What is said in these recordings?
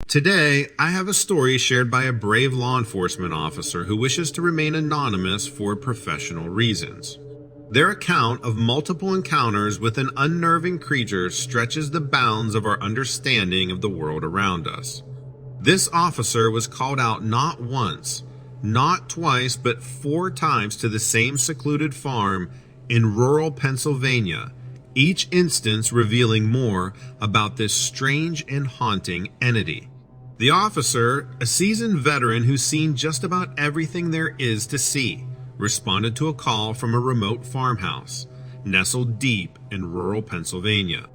Today, I have a story shared by a brave law enforcement officer who wishes to remain anonymous for professional reasons. Their account of multiple encounters with an unnerving creature stretches the bounds of our understanding of the world around us. This officer was called out not once, not twice, but 4 times to the same secluded farm in rural Pennsylvania, each instance revealing more about this strange and haunting entity. The officer, a seasoned veteran who's seen just about everything there is to see, responded to a call from a remote farmhouse nestled deep in rural Pennsylvania.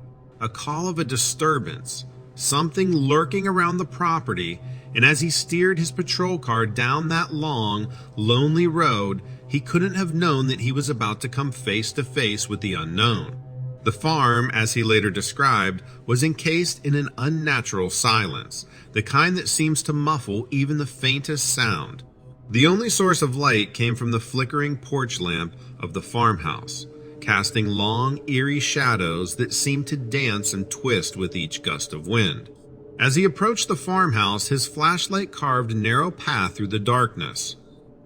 A call of a disturbance, something lurking around the property, and as he steered his patrol car down that long, lonely road, he couldn't have known that he was about to come face to face with the unknown. The farm, as he later described, was encased in an unnatural silence, the kind that seems to muffle even the faintest sound. The only source of light came from the flickering porch lamp of the farmhouse, casting long, eerie shadows that seemed to dance and twist with each gust of wind. As he approached the farmhouse, his flashlight carved a narrow path through the darkness.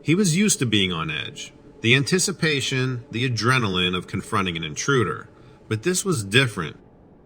He was used to being on edge, the anticipation, the adrenaline of confronting an intruder. But this was different.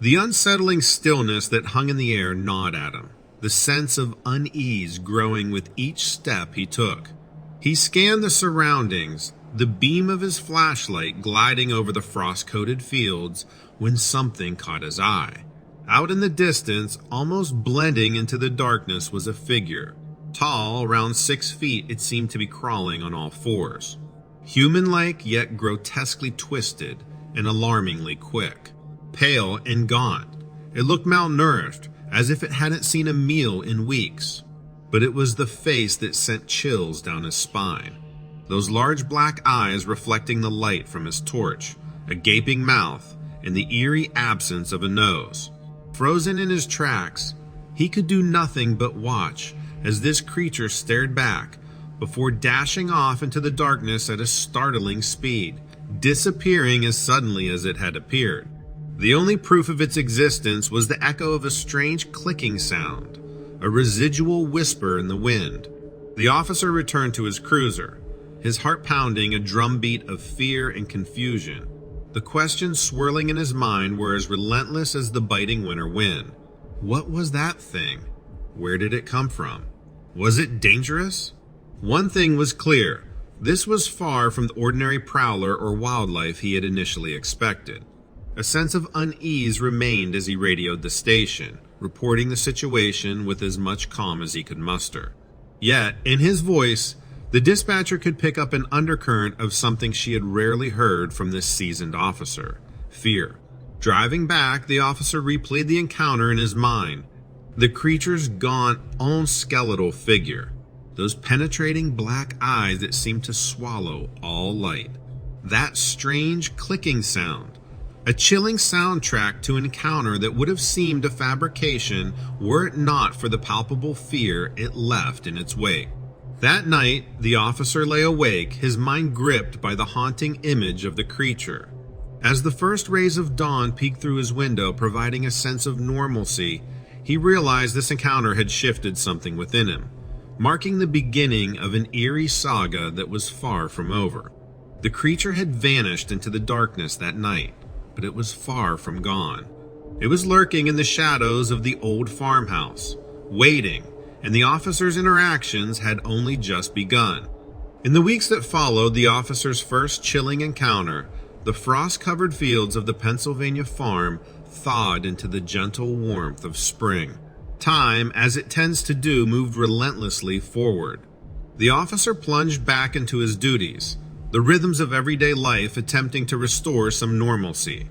The unsettling stillness that hung in the air gnawed at him, the sense of unease growing with each step he took. He scanned the surroundings, the beam of his flashlight gliding over the frost-coated fields, when something caught his eye. Out in the distance, almost blending into the darkness, was a figure. Tall, around 6 feet, it seemed to be crawling on all fours. Human-like, yet grotesquely twisted, and alarmingly quick. Pale and gaunt, it looked malnourished, as if it hadn't seen a meal in weeks. But it was the face that sent chills down his spine. Those large black eyes reflecting the light from his torch, a gaping mouth, and the eerie absence of a nose. Frozen in his tracks, he could do nothing but watch as this creature stared back, before dashing off into the darkness at a startling speed, disappearing as suddenly as it had appeared. The only proof of its existence was the echo of a strange clicking sound, a residual whisper in the wind. The officer returned to his cruiser, his heart pounding a drumbeat of fear and confusion. The questions swirling in his mind were as relentless as the biting winter wind. What was that thing? Where did it come from? Was it dangerous? One thing was clear. This was far from the ordinary prowler or wildlife he had initially expected. A sense of unease remained as he radioed the station, reporting the situation with as much calm as he could muster. Yet, in his voice, the dispatcher could pick up an undercurrent of something she had rarely heard from this seasoned officer: fear. Driving back, the officer replayed the encounter in his mind. The creature's gaunt, almost skeletal figure. Those penetrating black eyes that seemed to swallow all light. That strange clicking sound. A chilling soundtrack to an encounter that would have seemed a fabrication were it not for the palpable fear it left in its wake. That night, the officer lay awake, his mind gripped by the haunting image of the creature. As the first rays of dawn peeked through his window, providing a sense of normalcy, he realized this encounter had shifted something within him, marking the beginning of an eerie saga that was far from over. The creature had vanished into the darkness that night, but it was far from gone. It was lurking in the shadows of the old farmhouse, waiting, and the officer's interactions had only just begun. In the weeks that followed the officer's first chilling encounter, the frost-covered fields of the Pennsylvania farm thawed into the gentle warmth of spring. Time, as it tends to do, moved relentlessly forward. The officer plunged back into his duties, the rhythms of everyday life attempting to restore some normalcy.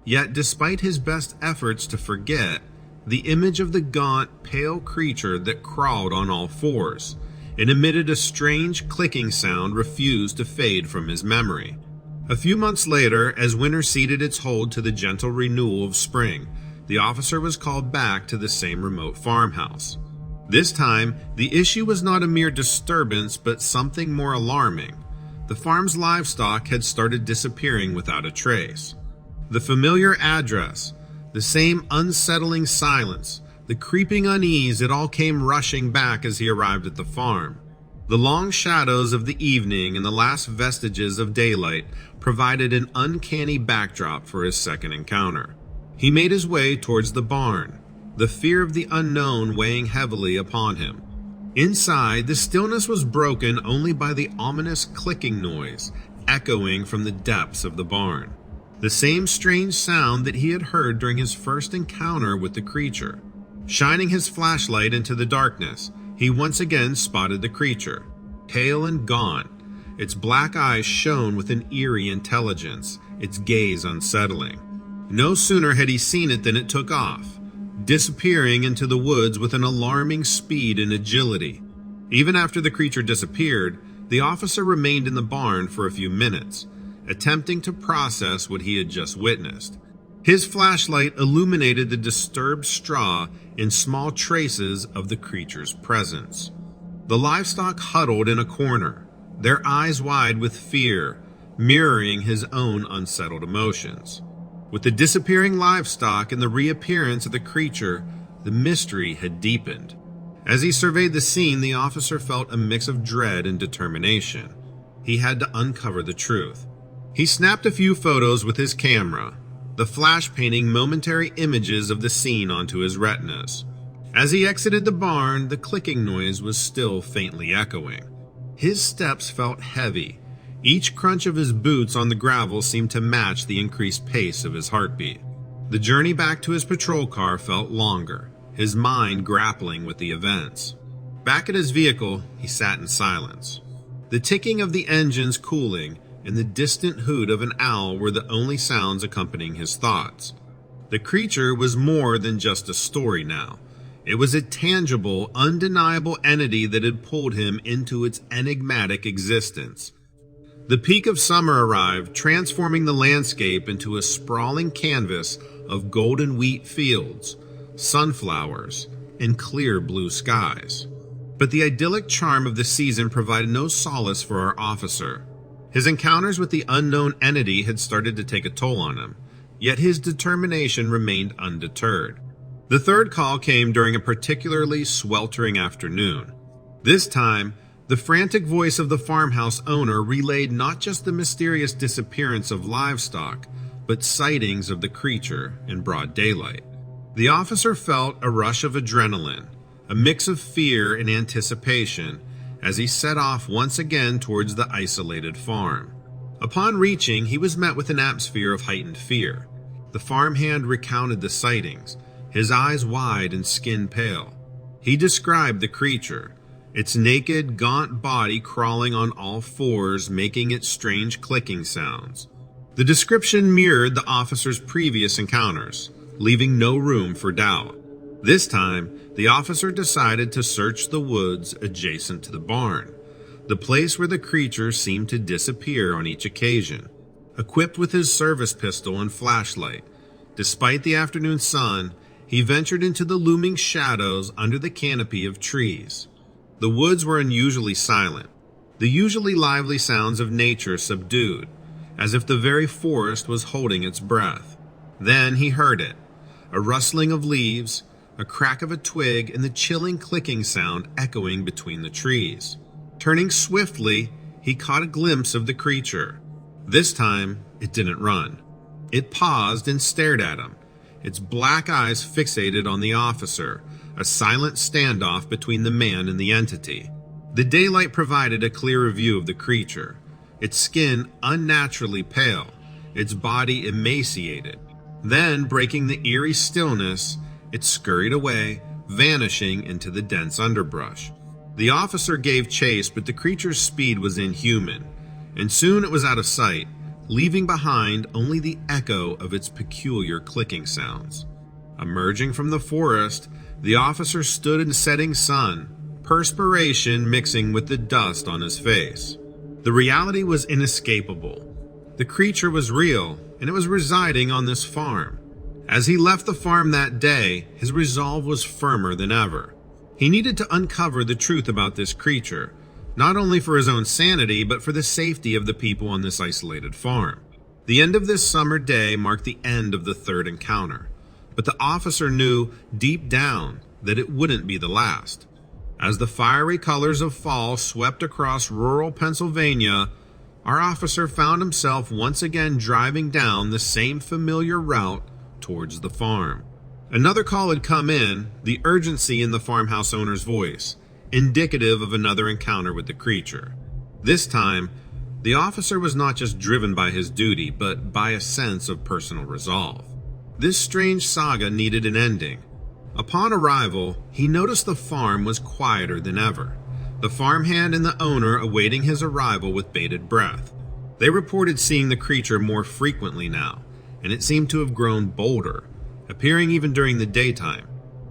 Yet, despite his best efforts to forget, the image of the gaunt, pale creature that crawled on all fours and emitted a strange clicking sound refused to fade from his memory. A few months later, as winter ceded its hold to the gentle renewal of spring, the officer was called back to the same remote farmhouse. This time, the issue was not a mere disturbance, but something more alarming. The farm's livestock had started disappearing without a trace. The familiar address, the same unsettling silence, The creeping unease, it all came rushing back as he arrived at the farm. The long shadows of the evening and the last vestiges of daylight provided an uncanny backdrop for his second encounter. He made his way towards the barn, the fear of the unknown weighing heavily upon him. Inside, the stillness was broken only by the ominous clicking noise echoing from the depths of the barn. The same strange sound that he had heard during his first encounter with the creature. Shining his flashlight into the darkness, he once again spotted the creature, pale and gaunt. Its black eyes shone with an eerie intelligence, its gaze unsettling. No sooner had he seen it than it took off, disappearing into the woods with an alarming speed and agility. Even after the creature disappeared, the officer remained in the barn for a few minutes, attempting to process what he had just witnessed. His flashlight illuminated the disturbed straw in small traces of the creature's presence. The livestock huddled in a corner, their eyes wide with fear, mirroring his own unsettled emotions. With the disappearing livestock and the reappearance of the creature, the mystery had deepened. As he surveyed the scene, the officer felt a mix of dread and determination. He had to uncover the truth. He snapped a few photos with his camera, the flash painting momentary images of the scene onto his retinas. As he exited the barn, the clicking noise was still faintly echoing. His steps felt heavy. Each crunch of his boots on the gravel seemed to match the increased pace of his heartbeat. The journey back to his patrol car felt longer, his mind grappling with the events. Back at his vehicle, he sat in silence. The ticking of the engines cooling and the distant hoot of an owl were the only sounds accompanying his thoughts. The creature was more than just a story now. It was a tangible, undeniable entity that had pulled him into its enigmatic existence. The peak of summer arrived, transforming the landscape into a sprawling canvas of golden wheat fields, sunflowers, and clear blue skies. But the idyllic charm of the season provided no solace for our officer. His encounters with the unknown entity had started to take a toll on him, yet his determination remained undeterred. The third call came during a particularly sweltering afternoon. This time, the frantic voice of the farmhouse owner relayed not just the mysterious disappearance of livestock, but sightings of the creature in broad daylight. The officer felt a rush of adrenaline, a mix of fear and anticipation, as he set off once again towards the isolated farm. Upon reaching, he was met with an atmosphere of heightened fear. The farmhand recounted the sightings, his eyes wide and skin pale. He described the creature, its naked, gaunt body crawling on all fours, making its strange clicking sounds. The description mirrored the officer's previous encounters, leaving no room for doubt. This time, the officer decided to search the woods adjacent to the barn, the place where the creature seemed to disappear on each occasion. Equipped with his service pistol and flashlight, despite the afternoon sun, he ventured into the looming shadows under the canopy of trees. The woods were unusually silent, the usually lively sounds of nature subdued, as if the very forest was holding its breath. Then he heard it, a rustling of leaves, a crack of a twig, and the chilling clicking sound echoing between the trees. Turning swiftly, he caught a glimpse of the creature. This time, it didn't run. It paused and stared at him, its black eyes fixated on the officer, a silent standoff between the man and the entity. The daylight provided a clearer view of the creature, its skin unnaturally pale, its body emaciated. Then, breaking the eerie stillness, it scurried away, vanishing into the dense underbrush. The officer gave chase, but the creature's speed was inhuman, and soon it was out of sight, leaving behind only the echo of its peculiar clicking sounds. Emerging from the forest, the officer stood in the setting sun, perspiration mixing with the dust on his face. The reality was inescapable. The creature was real, and it was residing on this farm. As he left the farm that day, his resolve was firmer than ever. He needed to uncover the truth about this creature, not only for his own sanity, but for the safety of the people on this isolated farm. The end of this summer day marked the end of the third encounter. but the officer knew deep down that it wouldn't be the last. As the fiery colors of fall swept across rural Pennsylvania, our officer found himself once again driving down the same familiar route towards the farm. Another call had come in, the urgency in the farmhouse owner's voice, indicative of another encounter with the creature. This time, the officer was not just driven by his duty, but by a sense of personal resolve. This strange saga needed an ending. Upon arrival, he noticed the farm was quieter than ever, the farmhand and the owner awaiting his arrival with bated breath. They reported seeing the creature more frequently now, and it seemed to have grown bolder, appearing even during the daytime.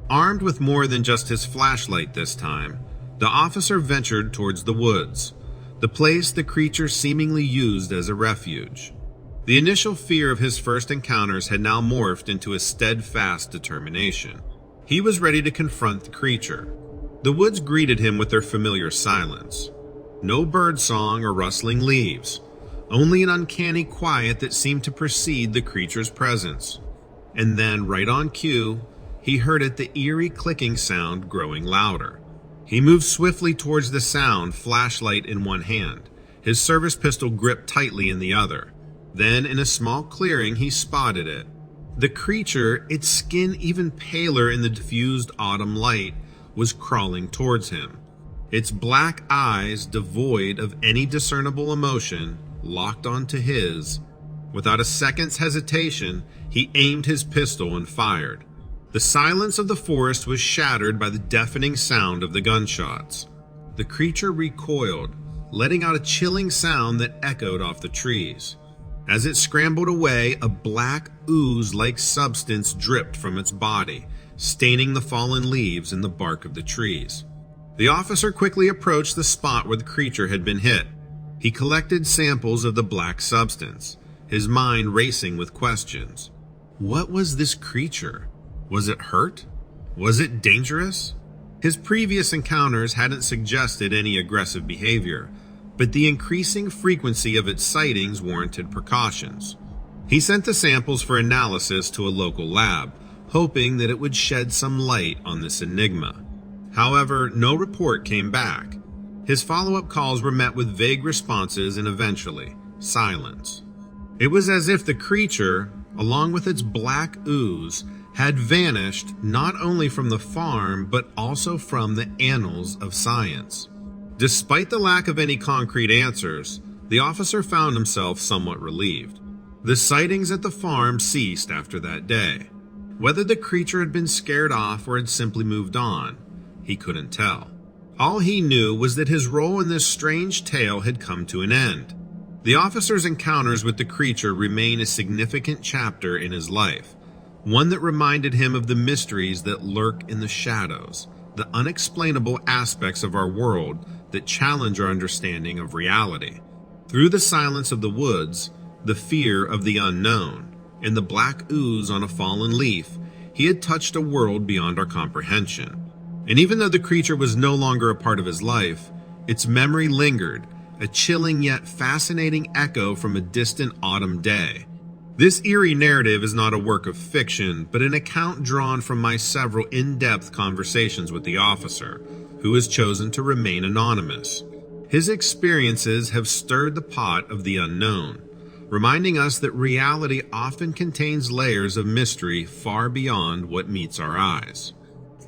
Armed with more than just his flashlight this time, the officer ventured towards the woods, the place the creature seemingly used as a refuge. The initial fear of his first encounters had now morphed into a steadfast determination. He was ready to confront the creature. The woods greeted him with their familiar silence. No birdsong or rustling leaves, only an uncanny quiet that seemed to precede the creature's presence. And then, right on cue, he heard it, the eerie clicking sound growing louder. He moved swiftly towards the sound, flashlight in one hand, his service pistol gripped tightly in the other. Then, in a small clearing, he spotted it. The creature, its skin even paler in the diffused autumn light, was crawling towards him. Its black eyes, devoid of any discernible emotion, locked onto his. Without a second's hesitation, he aimed his pistol and fired. The silence of the forest was shattered by the deafening sound of the gunshots. The creature recoiled, letting out a chilling sound that echoed off the trees. As it scrambled away, a black ooze-like substance dripped from its body, staining the fallen leaves and the bark of the trees. The officer quickly approached the spot where the creature had been hit. He collected samples of the black substance, his mind racing with questions. What was this creature? Was it hurt? Was it dangerous? His previous encounters hadn't suggested any aggressive behavior, but the increasing frequency of its sightings warranted precautions. He sent the samples for analysis to a local lab, hoping that it would shed some light on this enigma. However, no report came back. His follow-up calls were met with vague responses and eventually, silence. It was as if the creature, along with its black ooze, had vanished not only from the farm but also from the annals of science. Despite the lack of any concrete answers, the officer found himself somewhat relieved. The sightings at the farm ceased after that day. Whether the creature had been scared off or had simply moved on, he couldn't tell. All he knew was that his role in this strange tale had come to an end. The officer's encounters with the creature remain a significant chapter in his life, one that reminded him of the mysteries that lurk in the shadows, the unexplainable aspects of our world that challenge our understanding of reality. Through the silence of the woods, the fear of the unknown, and the black ooze on a fallen leaf, he had touched a world beyond our comprehension. And even though the creature was no longer a part of his life, its memory lingered, a chilling yet fascinating echo from a distant autumn day. This eerie narrative is not a work of fiction, but an account drawn from my several in-depth conversations with the officer, who has chosen to remain anonymous. His experiences have stirred the pot of the unknown, reminding us that reality often contains layers of mystery far beyond what meets our eyes.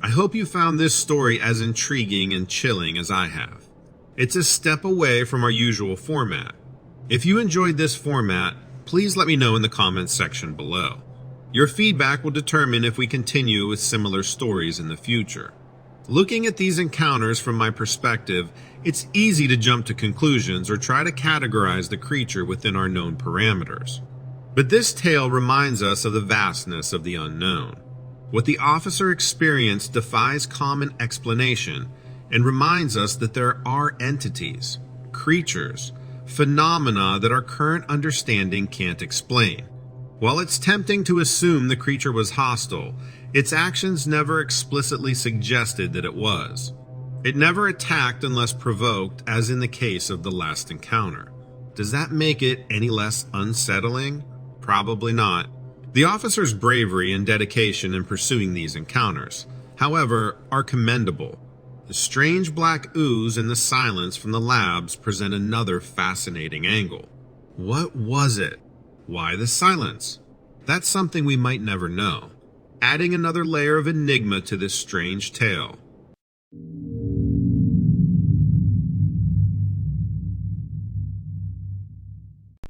I hope you found this story as intriguing and chilling as I have. It's a step away from our usual format. If you enjoyed this format, please let me know in the comments section below. Your feedback will determine if we continue with similar stories in the future. Looking at these encounters from my perspective, it's easy to jump to conclusions or try to categorize the creature within our known parameters. But this tale reminds us of the vastness of the unknown. What the officer experienced defies common explanation and reminds us that there are entities, creatures, phenomena that our current understanding can't explain. While it's tempting to assume the creature was hostile, its actions never explicitly suggested that it was. It never attacked unless provoked, as in the case of the last encounter. Does that make it any less unsettling? Probably not. The officer's bravery and dedication in pursuing these encounters, however, are commendable. The strange black ooze and the silence from the labs present another fascinating angle. What was it? Why the silence? That's something we might never know, adding another layer of enigma to this strange tale.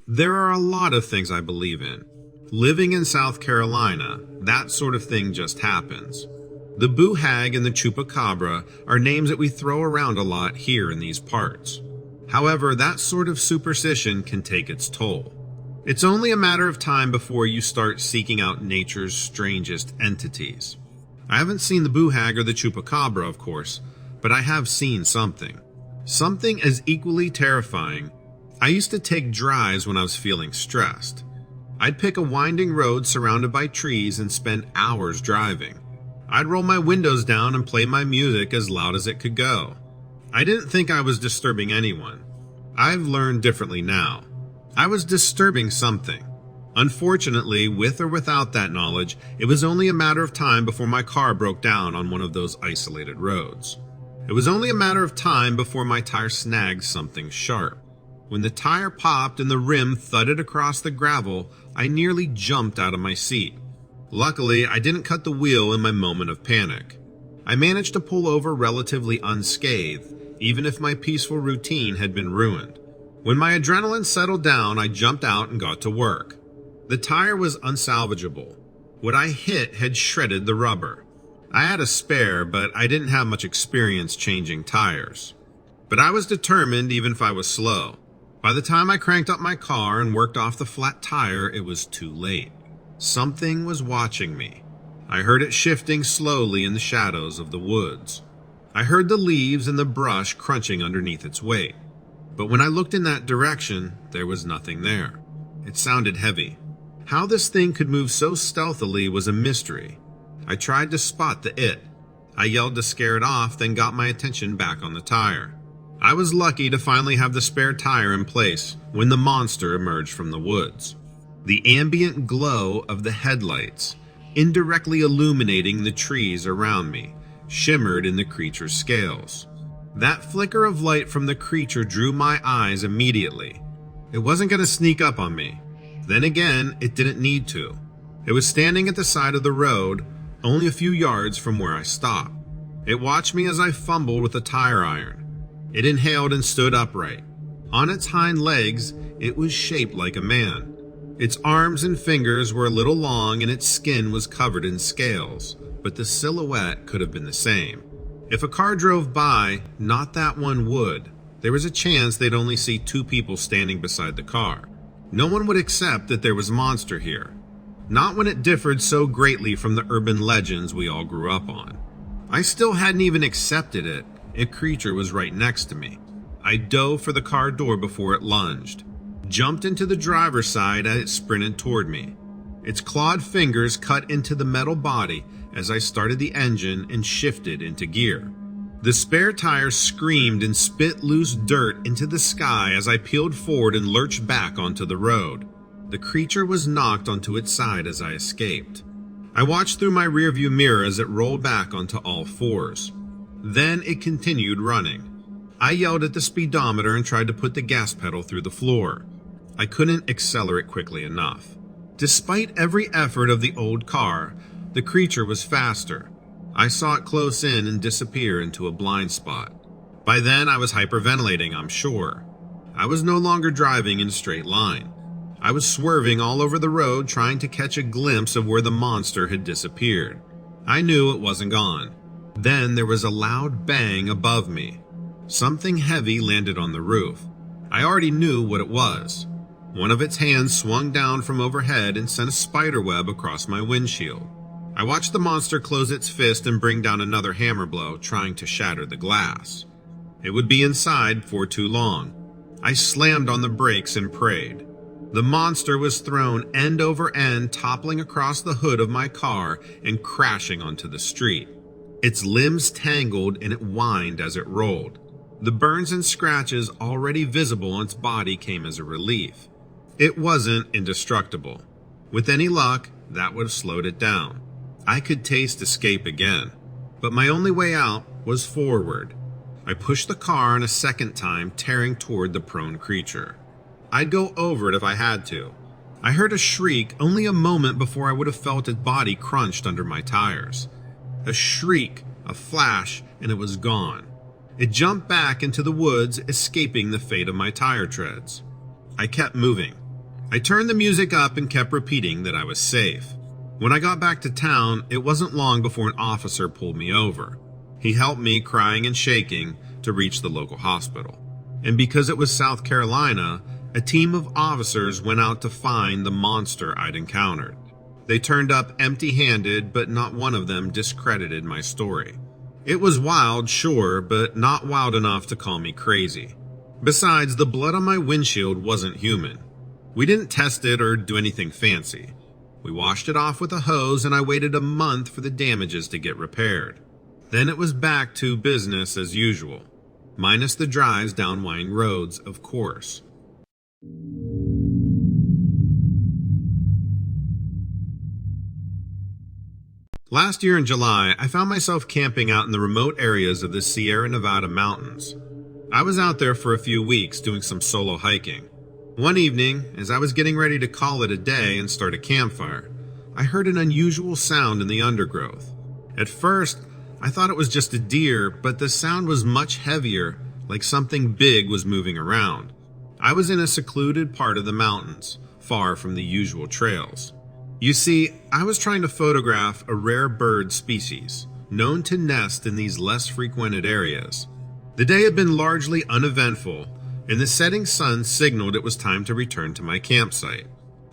There are a lot of things I believe in. Living in South Carolina, that sort of thing just happens. The boo hag and the chupacabra are names that we throw around a lot here in these parts. However, that sort of superstition can take its toll. It's only a matter of time before you start seeking out nature's strangest entities. I haven't seen the boo hag or the chupacabra, of course, but I have seen something. Something as equally terrifying. I used to take drives when I was feeling stressed. I'd pick a winding road surrounded by trees and spend hours driving. I'd roll my windows down and play my music as loud as it could go. I didn't think I was disturbing anyone. I've learned differently now. I was disturbing something. Unfortunately, with or without that knowledge, it was only a matter of time before my car broke down on one of those isolated roads. It was only a matter of time before my tire snagged something sharp. When the tire popped and the rim thudded across the gravel, I nearly jumped out of my seat. Luckily, I didn't cut the wheel in my moment of panic. I managed to pull over relatively unscathed, even if my peaceful routine had been ruined. When my adrenaline settled down, I jumped out and got to work. The tire was unsalvageable. What I hit had shredded the rubber. I had a spare, but I didn't have much experience changing tires. But I was determined even if I was slow. By the time I cranked up my car and worked off the flat tire, it was too late. Something was watching me. I heard it shifting slowly in the shadows of the woods. I heard the leaves and the brush crunching underneath its weight. But when I looked in that direction, there was nothing there. It sounded heavy. How this thing could move so stealthily was a mystery. I tried to spot the it. I yelled to scare it off, then got my attention back on the tire. I was lucky to finally have the spare tire in place when the monster emerged from the woods. The ambient glow of the headlights, indirectly illuminating the trees around me, shimmered in the creature's scales. That flicker of light from the creature drew my eyes immediately. It wasn't going to sneak up on me. Then again, it didn't need to. It was standing at the side of the road, only a few yards from where I stopped. It watched me as I fumbled with a tire iron. It inhaled and stood upright. On its hind legs, it was shaped like a man. Its arms and fingers were a little long and its skin was covered in scales, but the silhouette could have been the same. If a car drove by, not that one would. There was a chance they'd only see two people standing beside the car. No one would accept that there was a monster here. Not when it differed so greatly from the urban legends we all grew up on. I still hadn't even accepted it. A creature was right next to me. I dove for the car door before it lunged, jumped into the driver's side as it sprinted toward me. Its clawed fingers cut into the metal body as I started the engine and shifted into gear. The spare tire screamed and spit loose dirt into the sky as I peeled forward and lurched back onto the road. The creature was knocked onto its side as I escaped. I watched through my rearview mirror as it rolled back onto all fours. Then it continued running. I yelled at the speedometer and tried to put the gas pedal through the floor. I couldn't accelerate quickly enough. Despite every effort of the old car, the creature was faster. I saw it close in and disappear into a blind spot. By then I was hyperventilating, I'm sure. I was no longer driving in a straight line. I was swerving all over the road trying to catch a glimpse of where the monster had disappeared. I knew it wasn't gone. Then there was a loud bang above me. Something heavy landed on the roof. I already knew what it was. One of its hands swung down from overhead and sent a spider web across my windshield. I watched the monster close its fist and bring down another hammer blow, trying to shatter the glass. It would be inside for too long. I slammed on the brakes and prayed. The monster was thrown end over end, toppling across the hood of my car and crashing onto the street. Its limbs tangled and it whined as it rolled. The burns and scratches already visible on its body came as a relief. It wasn't indestructible. With any luck, that would have slowed it down. I could taste escape again, but my only way out was forward. I pushed the car a second time, tearing toward the prone creature. I'd go over it if I had to. I heard a shriek only a moment before I would have felt its body crunched under my tires. A shriek, a flash, and it was gone. It jumped back into the woods, escaping the fate of my tire treads. I kept moving. I turned the music up and kept repeating that I was safe. When I got back to town, it wasn't long before an officer pulled me over. He helped me, crying and shaking, to reach the local hospital. And because it was South Carolina, a team of officers went out to find the monster I'd encountered. They turned up empty-handed, but not one of them discredited my story. It was wild, sure, but not wild enough to call me crazy. Besides, the blood on my windshield wasn't human. We didn't test it or do anything fancy. We washed it off with a hose, and I waited a month for the damages to get repaired. Then it was back to business as usual, minus the drives down winding roads, of course. Last year in July, I found myself camping out in the remote areas of the Sierra Nevada mountains. I was out there for a few weeks doing some solo hiking. One evening, as I was getting ready to call it a day and start a campfire, I heard an unusual sound in the undergrowth. At first, I thought it was just a deer, but the sound was much heavier, like something big was moving around. I was in a secluded part of the mountains, far from the usual trails. You see, I was trying to photograph a rare bird species, known to nest in these less frequented areas. The day had been largely uneventful, and the setting sun signaled it was time to return to my campsite.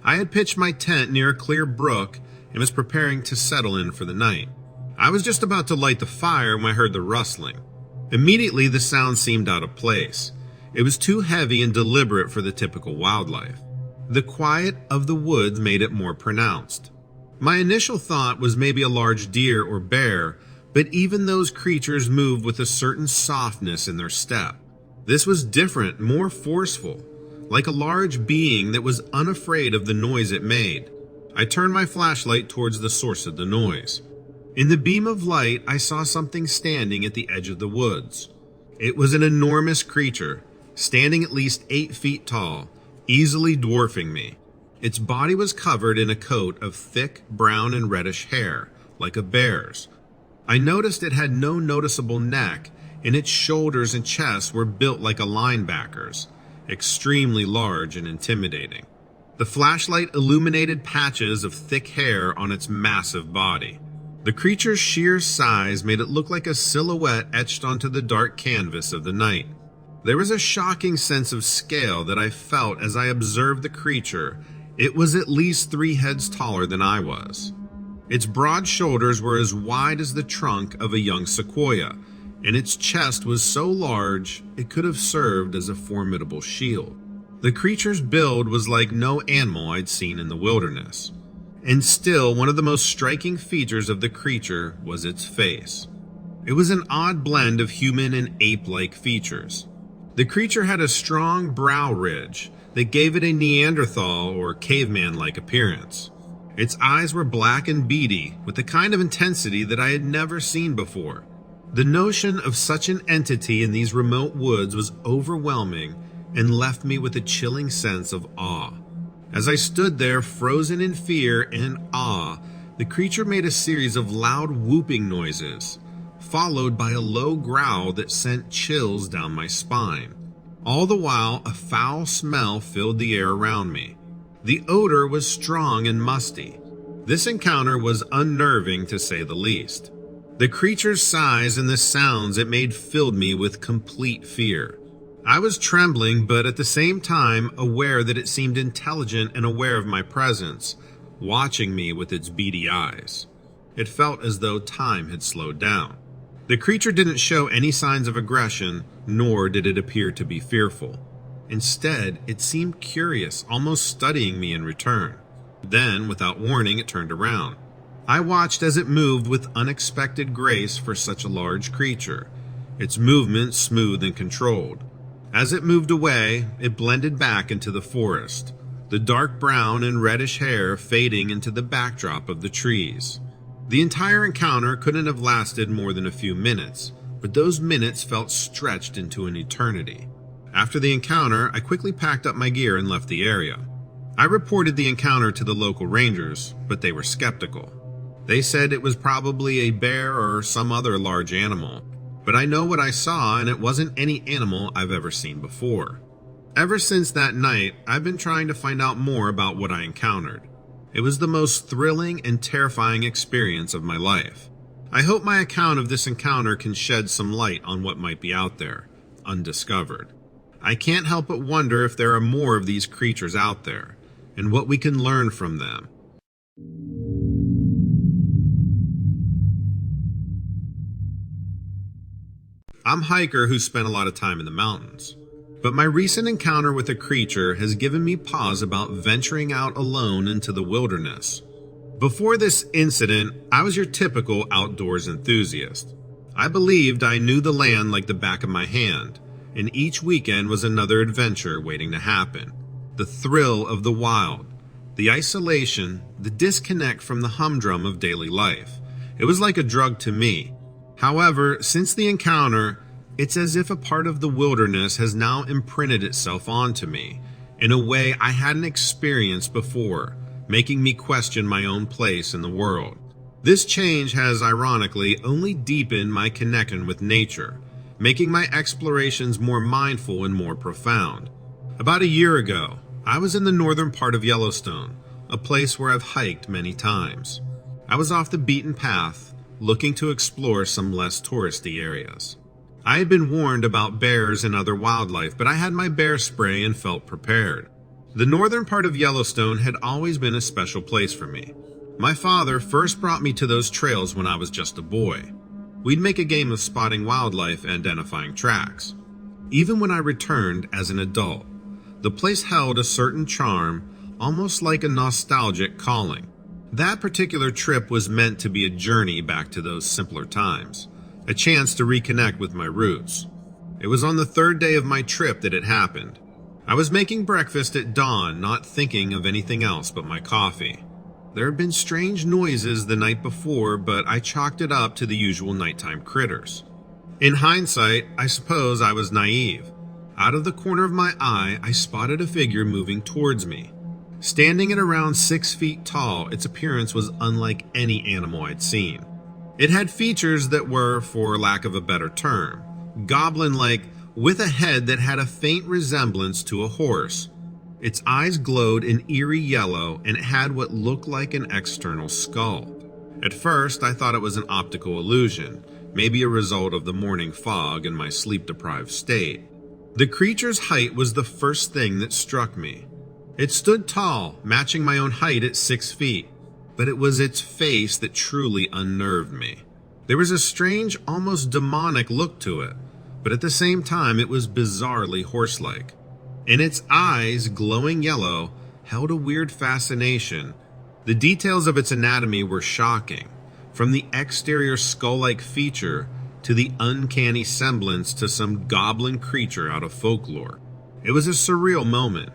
I had pitched my tent near a clear brook and was preparing to settle in for the night. I was just about to light the fire when I heard the rustling. Immediately, the sound seemed out of place. It was too heavy and deliberate for the typical wildlife. The quiet of the woods made it more pronounced. My initial thought was maybe a large deer or bear, but even those creatures moved with a certain softness in their step. This was different, more forceful, like a large being that was unafraid of the noise it made. I turned my flashlight towards the source of the noise. In the beam of light, I saw something standing at the edge of the woods. It was an enormous creature, standing at least 8 feet tall, easily dwarfing me. Its body was covered in a coat of thick brown and reddish hair, like a bear's. I noticed it had no noticeable neck, and its shoulders and chest were built like a linebacker's, extremely large and intimidating. The flashlight illuminated patches of thick hair on its massive body. The creature's sheer size made it look like a silhouette etched onto the dark canvas of the night. There was a shocking sense of scale that I felt as I observed the creature. It was at least 3 heads taller than I was. Its broad shoulders were as wide as the trunk of a young sequoia, and its chest was so large it could have served as a formidable shield. The creature's build was like no animal I'd seen in the wilderness. And still, one of the most striking features of the creature was its face. It was an odd blend of human and ape-like features. The creature had a strong brow ridge that gave it a Neanderthal or caveman-like appearance. Its eyes were black and beady, with the kind of intensity that I had never seen before. The notion of such an entity in these remote woods was overwhelming and left me with a chilling sense of awe. As I stood there, frozen in fear and awe, the creature made a series of loud whooping noises, followed by a low growl that sent chills down my spine. All the while, a foul smell filled the air around me. The odor was strong and musty. This encounter was unnerving, to say the least. The creature's size and the sounds it made filled me with complete fear. I was trembling, but at the same time aware that it seemed intelligent and aware of my presence, watching me with its beady eyes. It felt as though time had slowed down. The creature didn't show any signs of aggression, nor did it appear to be fearful. Instead, it seemed curious, almost studying me in return. Then, without warning, it turned around. I watched as it moved with unexpected grace for such a large creature, its movement smooth and controlled. As it moved away, it blended back into the forest, the dark brown and reddish hair fading into the backdrop of the trees. The entire encounter couldn't have lasted more than a few minutes, but those minutes felt stretched into an eternity. After the encounter, I quickly packed up my gear and left the area. I reported the encounter to the local rangers, but they were skeptical. They said it was probably a bear or some other large animal, but I know what I saw and it wasn't any animal I've ever seen before. Ever since that night, I've been trying to find out more about what I encountered. It was the most thrilling and terrifying experience of my life. I hope my account of this encounter can shed some light on what might be out there, undiscovered. I can't help but wonder if there are more of these creatures out there, and what we can learn from them. I'm a hiker who spent a lot of time in the mountains, but my recent encounter with a creature has given me pause about venturing out alone into the wilderness. Before this incident, I was your typical outdoors enthusiast. I believed I knew the land like the back of my hand, and each weekend was another adventure waiting to happen. The thrill of the wild, the isolation, the disconnect from the humdrum of daily life. It was like a drug to me. However, since the encounter, it's as if a part of the wilderness has now imprinted itself onto me in a way I hadn't experienced before, making me question my own place in the world. This change has, ironically, only deepened my connection with nature, making my explorations more mindful and more profound. About a year ago, I was in the northern part of Yellowstone, a place where I've hiked many times. I was off the beaten path, looking to explore some less touristy areas. I had been warned about bears and other wildlife, but I had my bear spray and felt prepared. The northern part of Yellowstone had always been a special place for me. My father first brought me to those trails when I was just a boy. We'd make a game of spotting wildlife and identifying tracks. Even when I returned as an adult, the place held a certain charm, almost like a nostalgic calling. That particular trip was meant to be a journey back to those simpler times, a chance to reconnect with my roots. It was on the third day of my trip that it happened. I was making breakfast at dawn, not thinking of anything else but my coffee. There had been strange noises the night before, but I chalked it up to the usual nighttime critters. In hindsight, I suppose I was naive. Out of the corner of my eye, I spotted a figure moving towards me. Standing at around 6 feet tall, its appearance was unlike any animal I'd seen. It had features that were, for lack of a better term, goblin-like, with a head that had a faint resemblance to a horse. Its eyes glowed an eerie yellow, and it had what looked like an external skull. At first, I thought it was an optical illusion, maybe a result of the morning fog and my sleep-deprived state. The creature's height was the first thing that struck me. It stood tall, matching my own height at 6 feet, but it was its face that truly unnerved me. There was a strange, almost demonic look to it, but at the same time it was bizarrely horse-like. And its eyes, glowing yellow, held a weird fascination. The details of its anatomy were shocking, from the exterior skull-like feature to the uncanny semblance to some goblin creature out of folklore. It was a surreal moment,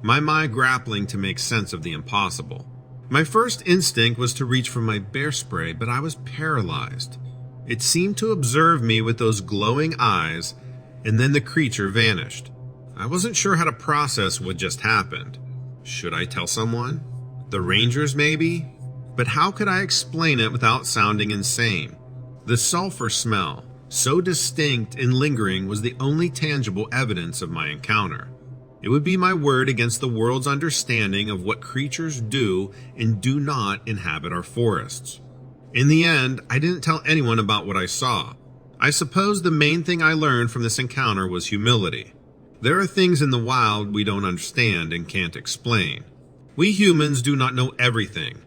my mind grappling to make sense of the impossible. My first instinct was to reach for my bear spray, but I was paralyzed. It seemed to observe me with those glowing eyes, and then the creature vanished. I wasn't sure how to process what just happened. Should I tell someone? The rangers, maybe? But how could I explain it without sounding insane? The sulfur smell, so distinct and lingering, was the only tangible evidence of my encounter. It would be my word against the world's understanding of what creatures do and do not inhabit our forests. In the end, I didn't tell anyone about what I saw. I suppose the main thing I learned from this encounter was humility. There are things in the wild we don't understand and can't explain. We humans do not know everything,